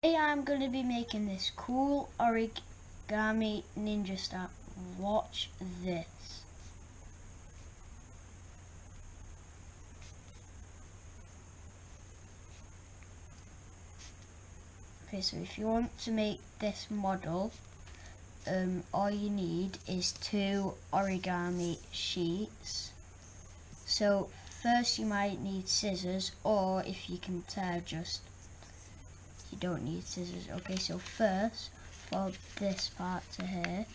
Today I'm going to be making this cool origami ninja star. Watch this. Okay, so if you want to make this model, all you need is 2 origami sheets. So first you might need scissors, or if you can tear, you don't need scissors. Okay, so first fold this part to here.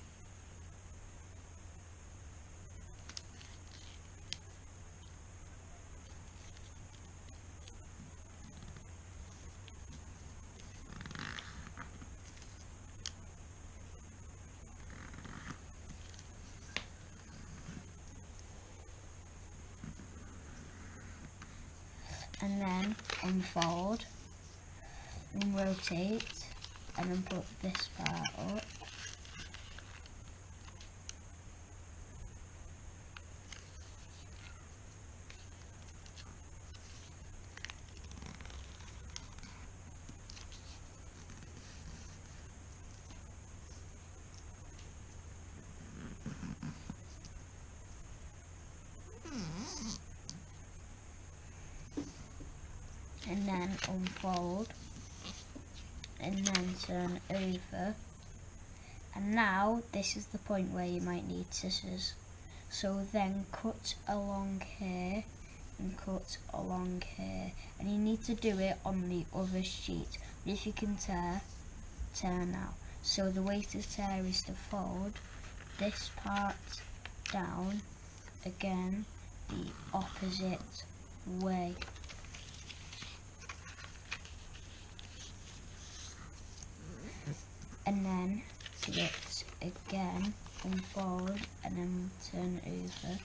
And then unfold and rotate and then put this part up. And then unfold and then turn over, and now this is the point where you might need scissors. So then cut along here and cut along here, and you need to do it on the other sheet. But if you can tear now. So the way to tear is to fold this part down again the opposite way. And then do it again, unfold and then turn over.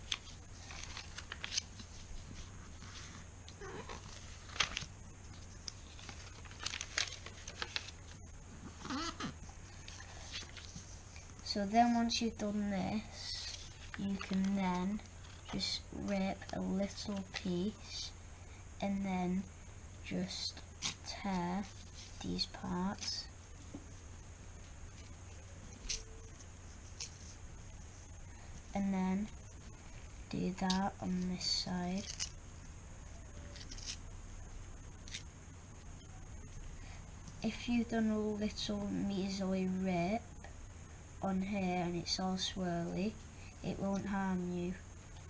So then once you've done this, you can then just rip a little piece and then just tear these parts. And then do that on this side. If you've done a little measly rip on here and it's all swirly, it won't harm you,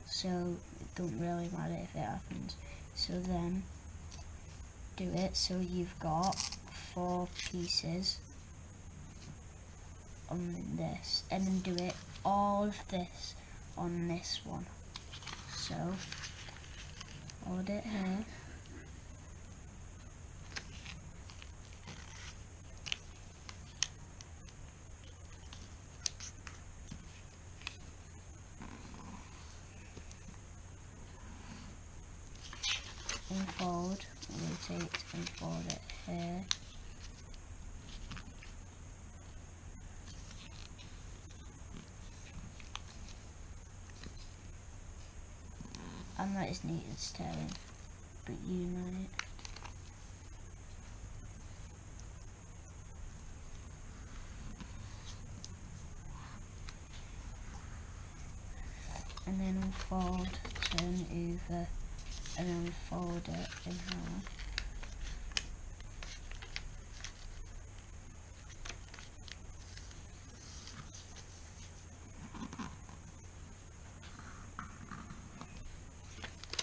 so it don't really matter if it happens. So then do it so you've got 4 pieces on this, and then do it all of this on this one. So hold it here, unfold, rotate and fold it here. I'm not as neat as tearing, but you know it. And then unfold, turn over, and then fold it in half.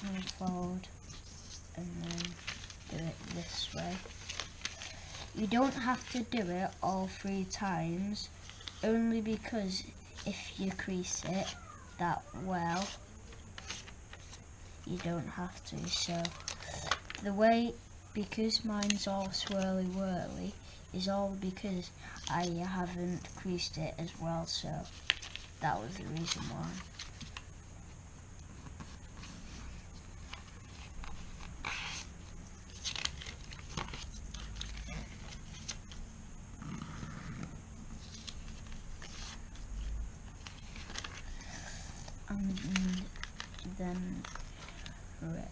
Unfold and then do it this way. You don't have to do it all 3 times, only because if you crease it that well, you don't have to. So the way, because mine's all swirly whirly, is all because I haven't creased it as well, so that was the reason why. And then rip.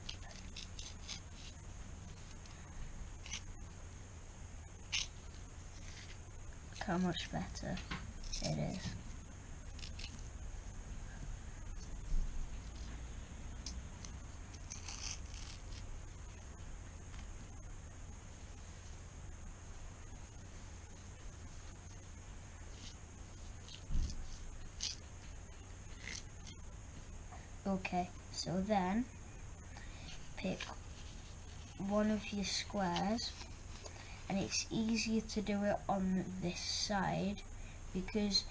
how much better it is. Okay, so then pick one of your squares, and it's easier to do it on this side because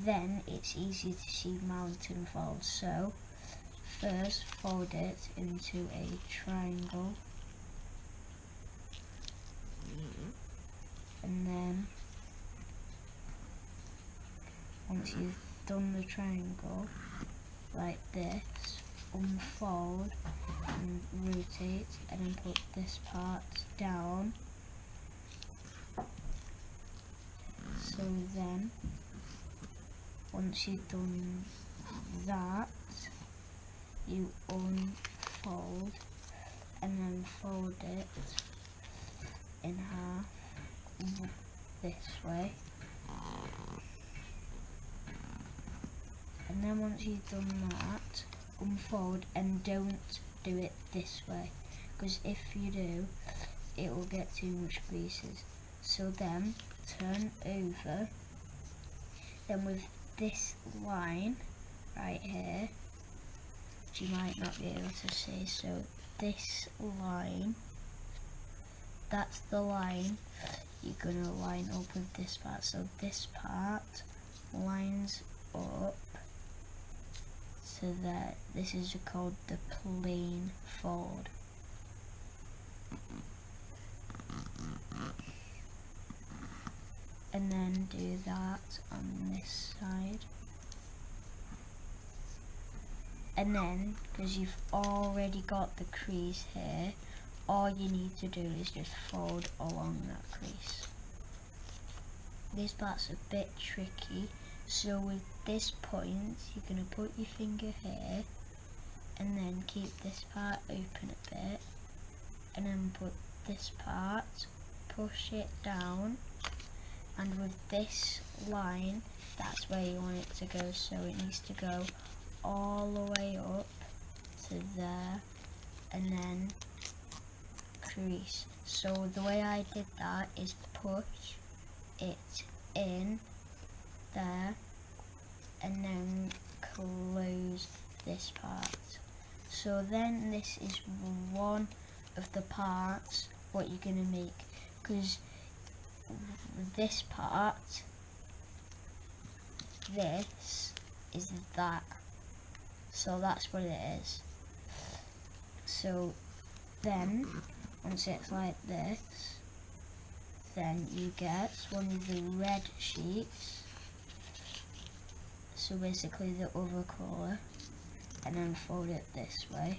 then it's easier to see mountain folds. So first fold it into a triangle, and then once you've done the triangle like this, unfold and rotate, and then put this part down. So then once you've done that, you unfold and then fold it in half this way. And then once you've done that, unfold, and don't do it this way, because if you do, it will get too much creases. So then turn over, then with this line right here, which you might not be able to see, so this line, that's the line you're going to line up with this part. So this part lines up so that this is called the plane fold. And then do that on this side. And then, because you've already got the crease here, all you need to do is just fold along that crease. This part's a bit tricky, so with this point, you're going to put your finger here, and then keep this part open a bit, and then put this part, push it down, and with this line, that's where you want it to go, so it needs to go all the way up to there, and then crease. So the way I did that is push it in there, and then close this part. So then this is one of the parts what you're going to make, because this part, this is that, so that's what it is. So then once it's like this, then you get one of the red sheets, so basically the other colour, and then fold it this way.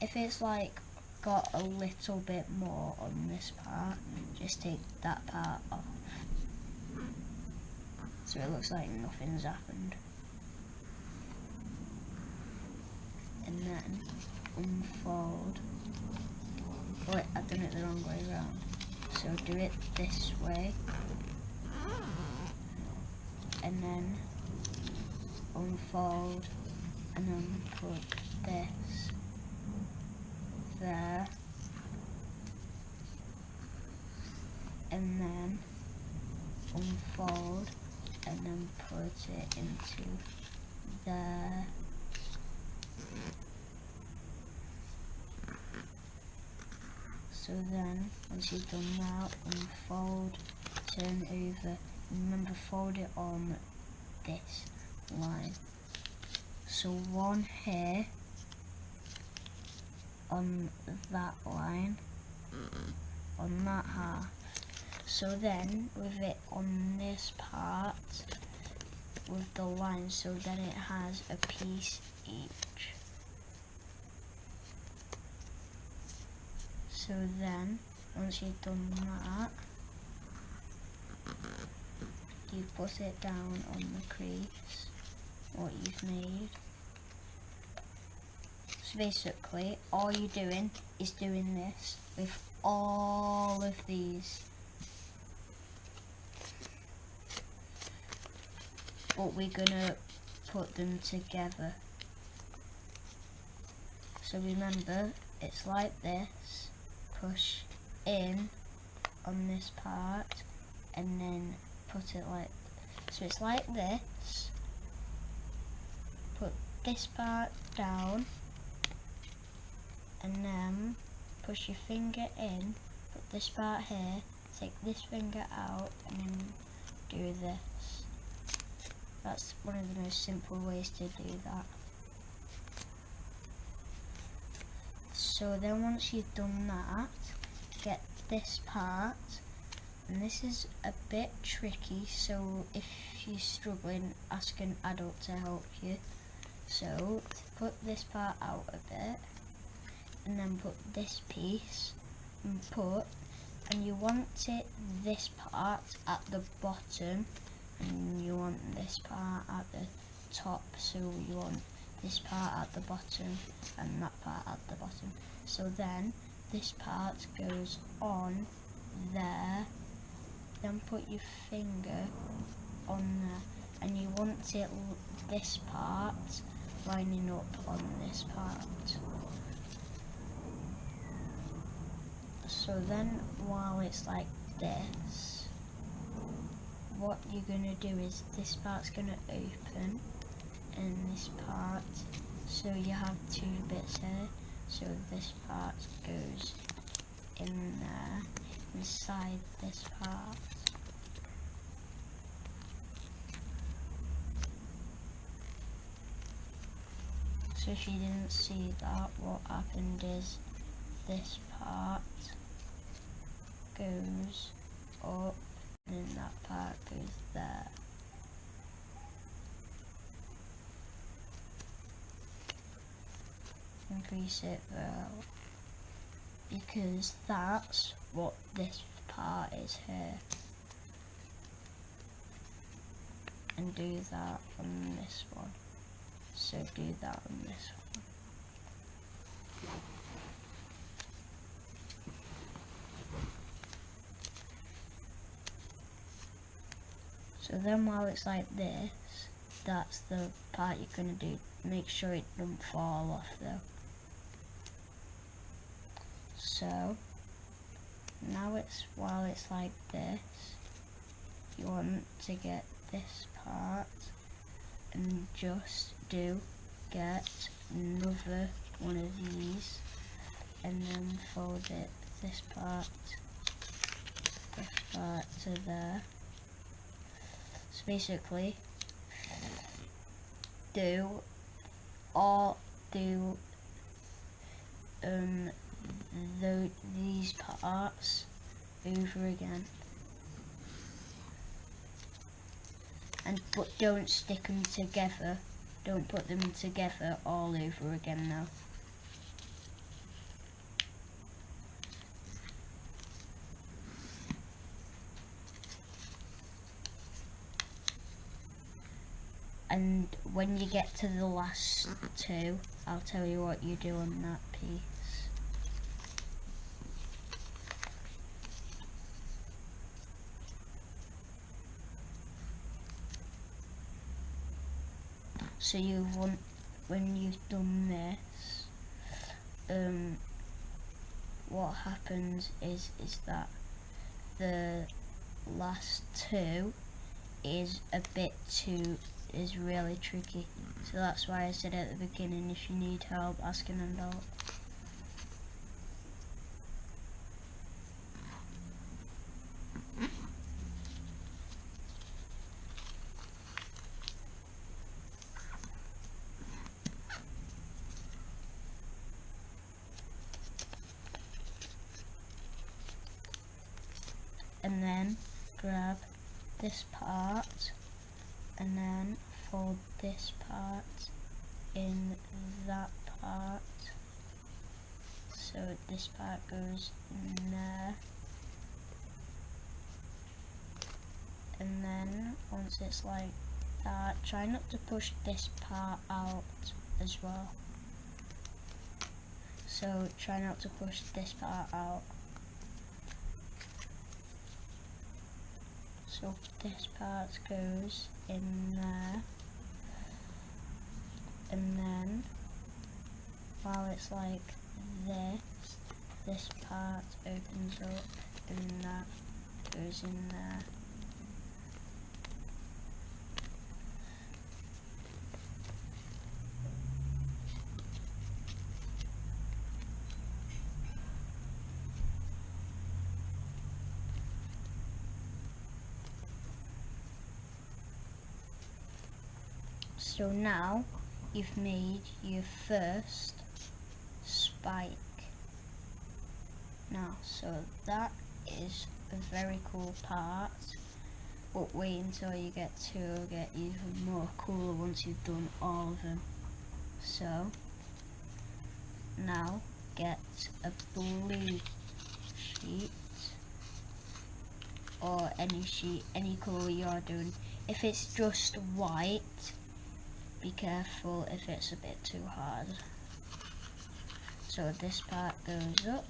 If it's like got a little bit more on this part, just take that part off, so it looks like nothing's happened. And then unfold. Wait, I've done it the wrong way around. So do it this way, and then unfold, and then put this there, and then unfold, and then put it into there. So then, once you've done that, unfold, turn over, remember fold it on this line. So one here, on that line, on that half. So then, with it on this part, with the line, so then it has a piece each. So then, once you've done that, you put it down on the crease, what you've made. So basically, all you're doing is doing this with all of these. but we're gonna put them together. So remember, it's like this, push in on this part and then put it like, so it's like this, put this part down and then push your finger in, put this part here, take this finger out and then do this. That's one of the most simple ways to do that. So then once you've done that, get this part, and this is a bit tricky, so if you're struggling, ask an adult to help you. So put this part out a bit and then put this piece and you want it this part at the bottom and you want this part at the top, so you want this part at the bottom and that part at the bottom. So then this part goes on there, then put your finger on there and you want it this part lining up on this part. So then while it's like this, what you're going to do is this part's going to open and this part, so you have two bits here, so this part goes in there inside this part. So if you didn't see that, what happened is this part goes up and then that part goes there. Increase it there, because that's what this part is here. And do that on this one. So do that on this one. So then while it's like this, that's the part you're going to do. Make sure it doesn't fall off though. So now while it's like this, you want to get this part and just get another one of these and then fold it this part to there. So basically do these parts over again, but don't stick them together. Don't put them together all over again now. And when you get to the last two, I'll tell you what you do on that piece. So when you've done this, what happens is that the last two is really tricky. So that's why I said at the beginning, if you need help, ask an adult. And then grab this part and then fold this part in that part, so this part goes in there, and then once it's like that, try not to push this part out as well. So try not to push this part out. So this part goes in there, and then while it's like this part opens up and that goes in there. So now you've made your first spike. Now, so that is a very cool part, but wait until you get to get even more cooler once you've done all of them. So now get a blue sheet, or any sheet, any colour you're doing. If it's just white, be careful if it's a bit too hard. So this part goes up.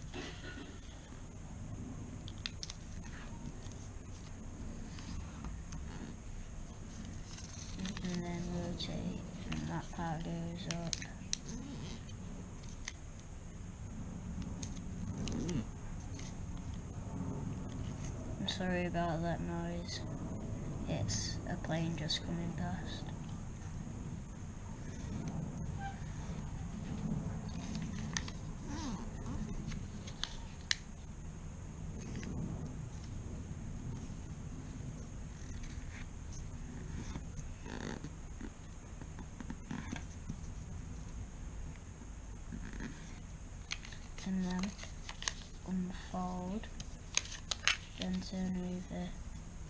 And then rotate, and that part goes up. I'm sorry about that noise. It's a plane just coming past. And then unfold, then turn over,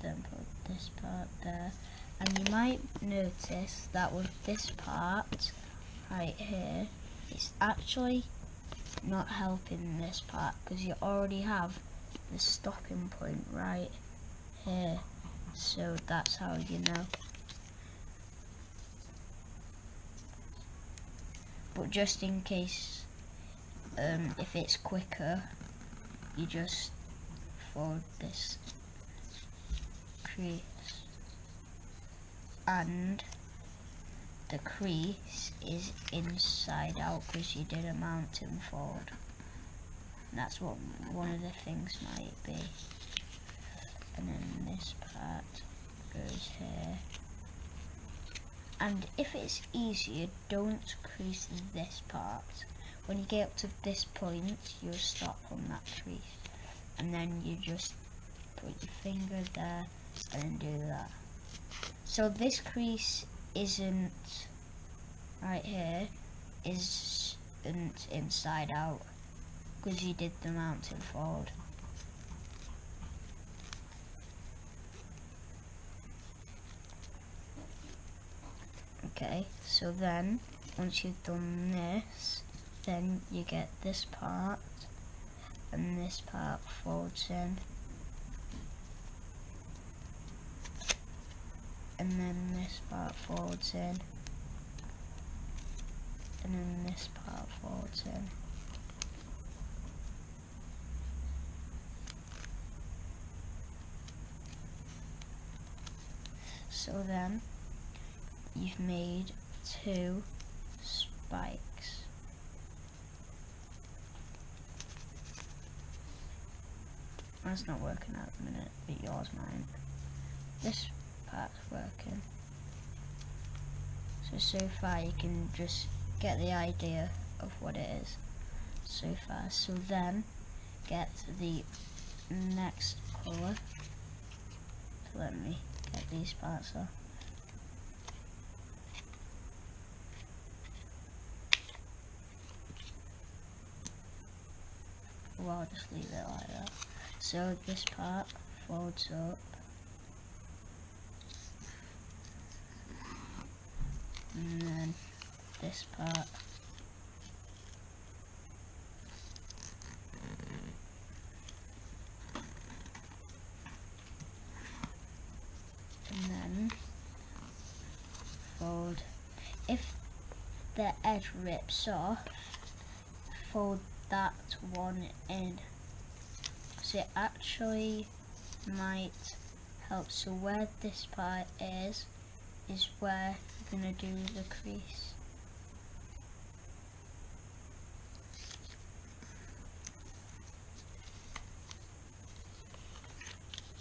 then put this part there. And you might notice that with this part right here, it's actually not helping this part because you already have the stopping point right here. So that's how you know. But just in case, if it's quicker, you just fold this crease, and the crease is inside out because you did a mountain fold. And that's what one of the things might be. And then this part goes here. And if it's easier, don't crease this part. When you get up to this point, you'll stop on that crease. And then you just put your finger there and do that. So this crease isn't right here, isn't inside out because you did the mountain fold. Okay, so then once you've done this, then you get this part, and this part folds in, and then this part folds in, and then this part folds in. So then you've made 2 spikes. That's not working at the minute, but yours might. This part's working. So far you can just get the idea of what it is so far. So then get the next colour. So let me get these parts off. Well, I'll just leave it like that. So this part folds up, and then this part and then fold. If the edge rips off, fold that one in. So it actually might help. So where this part is where you're going to do the crease.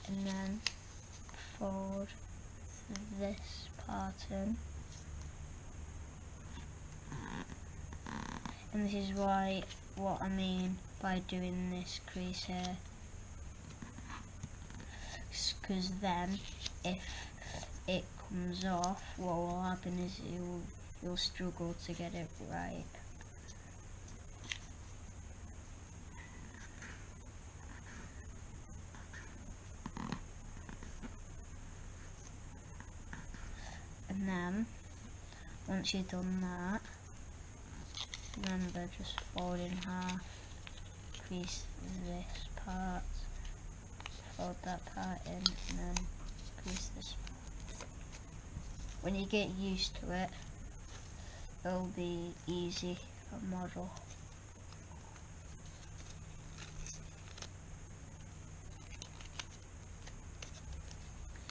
And then fold this part in. And this is what I mean by doing this crease here. Because then if it comes off, what will happen is you'll struggle to get it right. And then once you've done that, remember, just fold in half, crease this part, fold that part in, and then crease this part. When you get used to it, it'll be easy to model.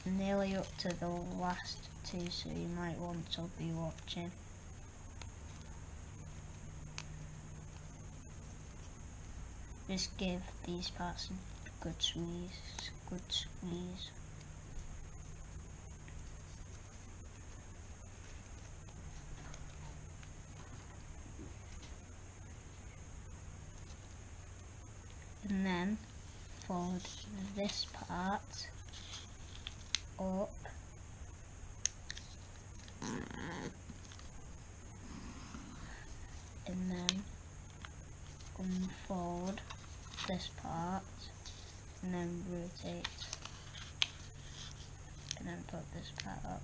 Nearly up to the last two, so you might want to be watching. Just give these parts a good squeeze, And then fold this part up and then unfold this part and then rotate and then put this part up.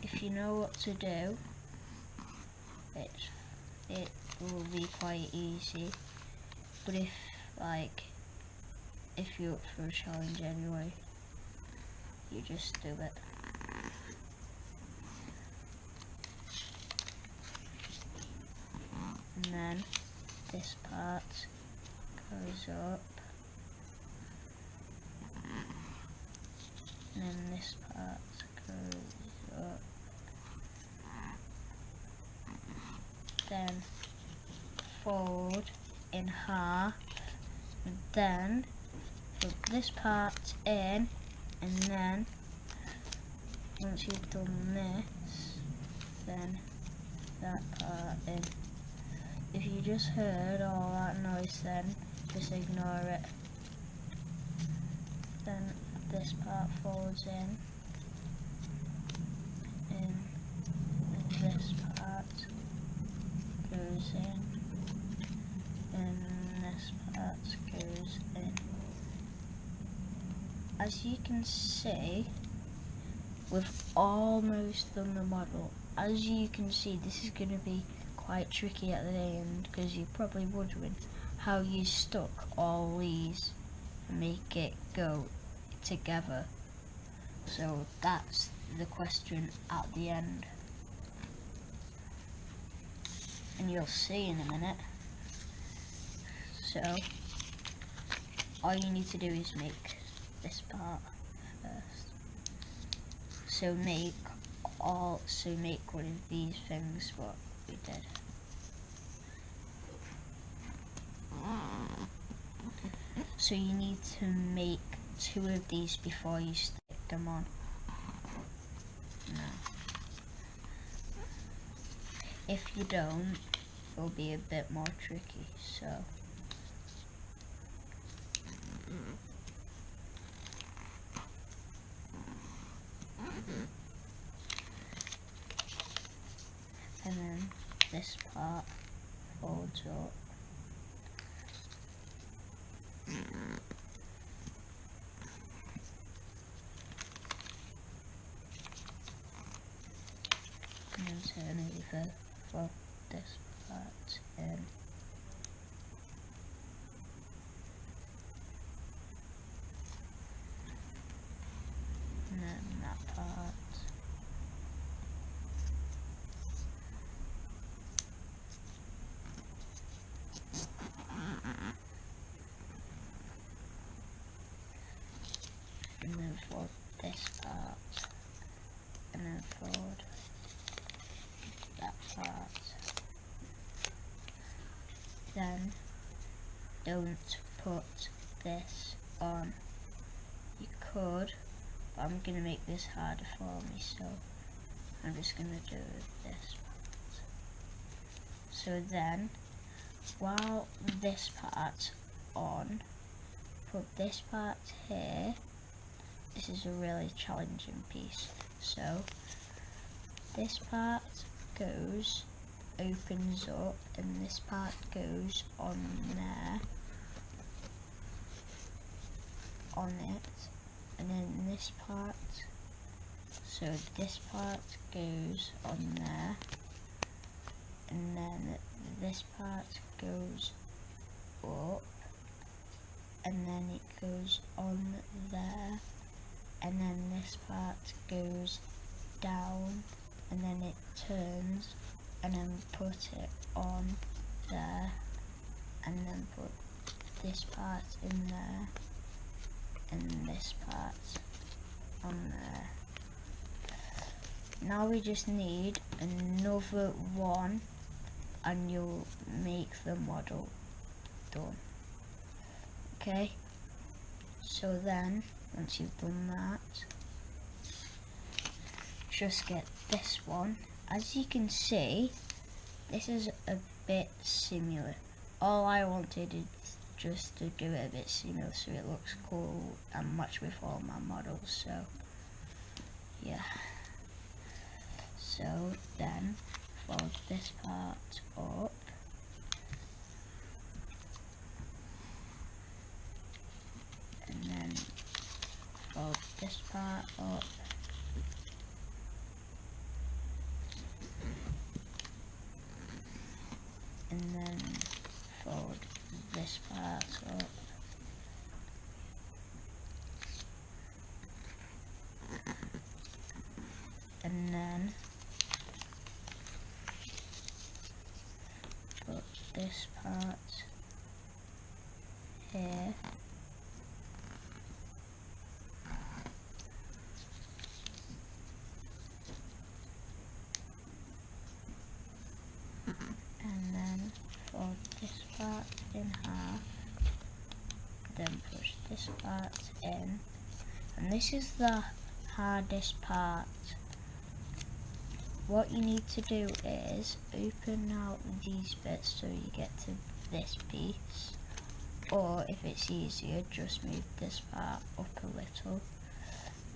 If you know what to do, it will be quite easy, but if you're up for a challenge anyway, you just do it. And then this part goes up, and then this part goes up, then fold in half, and then put this part in, and then once you've done this, then that part in. If you just heard all that noise, then just ignore it. Then this part folds in, and this part goes in, and this part goes in. As you can see, we've almost done the model. As you can see, this is going to be quite tricky at the end, because you're probably wondering how you stuck all these and make it go together. So that's the question at the end, and you'll see in a minute. So all you need to do is make this part first. So make one of these things what we did. So you need to make 2 of these before you stick them on. If you don't, it'll be a bit more tricky, so and then this part folds up. And then turn over for this part in. And then that part. and then fold this part, and then fold that part. Then don't put this on. You could, but I'm gonna make this harder for me, so I'm just gonna do this part. So then, while this part's on, put this part here. This is a really challenging piece. So this part opens up, and this part goes on there, on it, and then this part, so this part goes on there, and then this part goes up, and then it goes on there, and then this part goes down, and then it turns, and then put it on there, and then put this part in there, and this part on there. Now we just need another one, and you'll make the model done. Okay, so then once you've done that, just get this one. As you can see, this is a bit similar. All I wanted is just to do it a bit similar so it looks cool and match with all my models, so yeah. So then fold this part up, and then fold this part up, and then fold this part up, and then put this part here, and then fold this part in half, then push this part in, and this is the hardest part. What you need to do is open out these bits so you get to this piece, or if it's easier, just move this part up a little,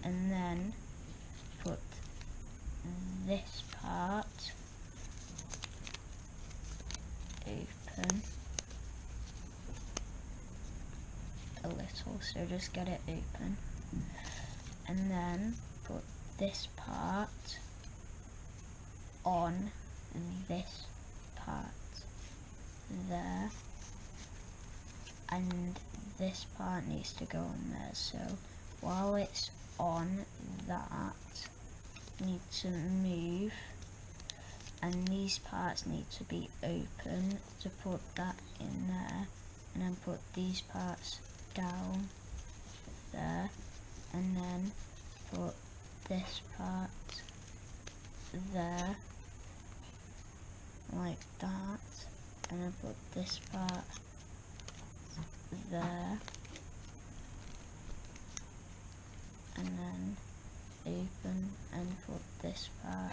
and then put this part open a little, so just get it open, and then put this part on this part there, and this part needs to go on there. So while it's on that, you need to move, and these parts need to be open to put that in there, and then put these parts down there, and then put this part there like that, and then put this part there, and then open and put this part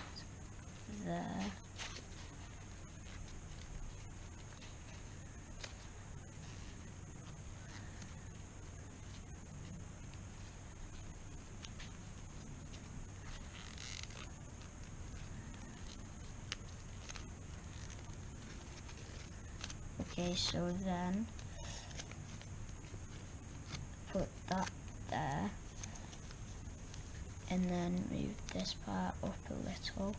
there, okay, so then put that there, and then move this part up a little,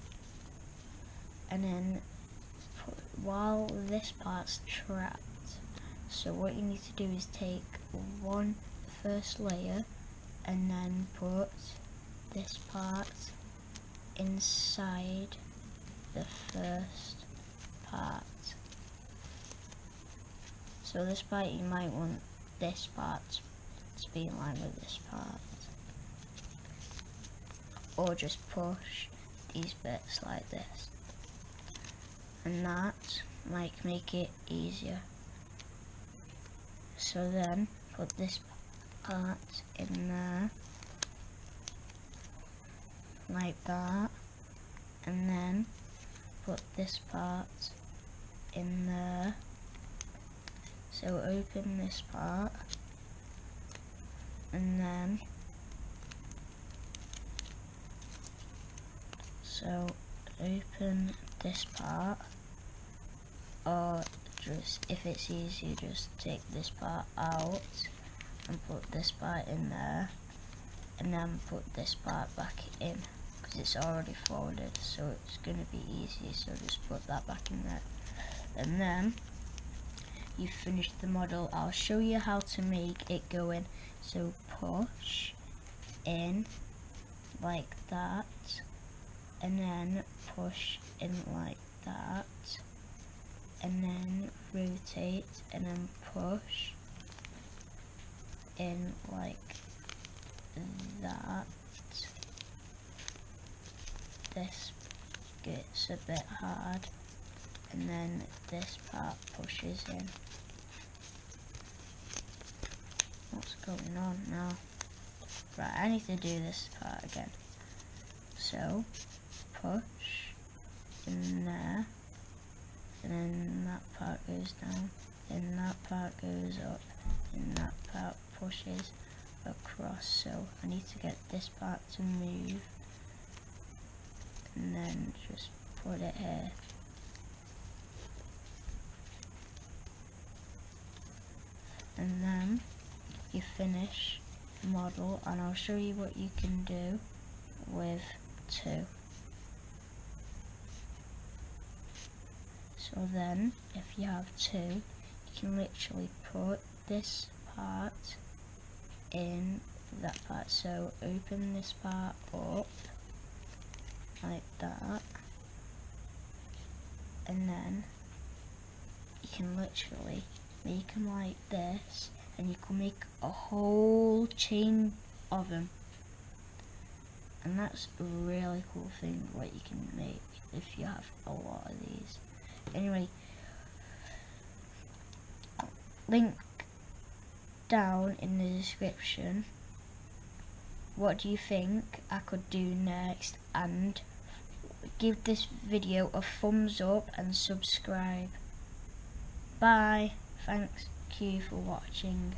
and then while this part's trapped, so what you need to do is take one first layer and then put this part inside the first part. So this part, you might want this part to be in line with this part. or just push these bits like this, and that might make it easier. So then put this part in there like that, and then put this part in there. So open this part, and then so open this part, or just, if it's easy, just take this part out and put this part in there, and then put this part back in, because it's already folded, so it's going to be easy. So just put that back in there, and then you've finished the model. I'll show you how to make it go in. So push in like that, and then push in like that, and then rotate, and then push in like that. This gets a bit hard, and then this part pushes in. What's going on now? Right, I need to do this part again. So push in there, and then that part goes down, and that part goes up, and that part pushes across. So I need to get this part to move, and then just put it here. And then you finish the model, and I'll show you what you can do with 2. So then if you have 2, you can literally put this part in that part. So open this part up like that, and then you can literally make them like this, and you can make a whole chain of them. And that's a really cool thing what you can make if you have a lot of these. Anyway, link down in the description. What do you think I could do next? And give this video a thumbs up and subscribe. Bye. Thanks you for watching.